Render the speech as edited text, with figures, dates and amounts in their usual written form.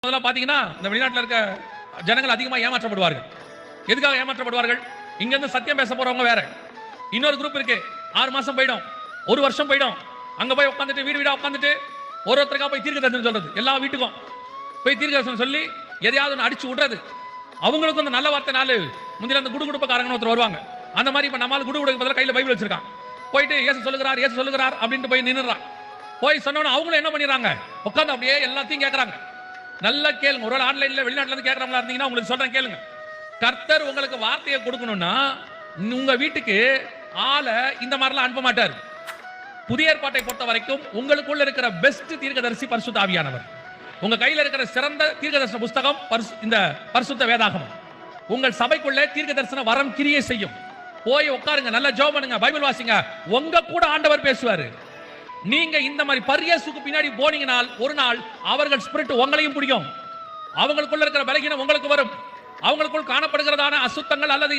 அதெல்லாம் பாத்தீங்கன்னா இந்த வெளிநாட்டில் இருக்க ஜனங்கள் அதிகமா ஏமாற்றப்படுவார்கள். எதுக்காக ஏமாற்றப்படுவார்கள்? இங்க இருந்து சத்தியம் பேச போறவங்க வேற, இன்னொரு குரூப் இருக்கு. 6 மாசம் போயிடும், 1 வருஷம் போயிடும். அங்க போய் உட்காந்துட்டு வீடு வீடா உட்காந்துட்டு ஒருத்தருக்கா போய் தீர்க்க தரிசனம் சொல்றது, எல்லா வீட்டுக்கும் போய் தீர்க்க தரிசனம் சொல்லி எதையாவது ஒன்று அடிச்சு விடுறது. அவங்களுக்கு அந்த நல்ல வார்த்தை நாலு முந்தில அந்த குடுகுடுப்பக்காரங்க ஒருத்தர் வருவாங்க. அந்த மாதிரி இப்ப நம்மால குடுகுடுக்கு பதிலா கையில பைபிள் வச்சிருக்கான். போயிட்டு இயேசு சொல்லுகிறார், இயேசு சொல்லுகிறார் அப்படின்ட்டு போய் நின்னுறான். போய் சொன்னவன அவங்களும் என்ன பண்ணிடுறாங்க, உட்காந்து அப்படியே எல்லாத்தையும் கேட்கறாங்க. நல்லா கேளுங்க. ஒருவேளை ஆன்லைன்ல வெளிநாட்டுல இருந்து கேட்கறவங்களா இருந்தீங்கன்னா உங்களுக்கு சொல்றேன் கேளுங்க. கர்த்தர் உங்களுக்கு வார்த்தையை கொடுக்கணும்னா உங்க வீட்டுக்கு ஆளை இந்த மாதிரிலாம் அனுப்ப மாட்டார். புதிய ஏற்பாட்டை பொறுத்த வரைக்கும் உங்களுக்குள்ள இருக்கிற பெஸ்ட் தீர்க்கதரிசி பரிசுத்த ஆவியானவர். உங்க கையில இருக்கிற சிறந்த தீர்க்கதரிசன புஸ்தகம் இந்த பரிசுத்த வேதாகமம். உங்கள் சபைக்குள்ளே தீர்க்கதரிசன வரம் கிரியை செய்யும். போய் உட்காருங்க, நல்ல ஜெபம் பண்ணுங்க, பைபிள் வாசிங்க. உங்க கூட ஆண்டவர் பேசுவாரு. நீங்க இந்த மாதிரி பரியேசுக்கு பின்னாடி போனீங்கனால் ஒரு நாள் அவர்கள் ஸ்பிரிட் உங்களையும் பிடிக்கும். அவங்களுக்குள்ள இருக்கிற பலகீனம் உங்களுக்கு வரும். அவங்களுக்குள் காணப்படுகிறதான அசுத்தங்கள் அல்லது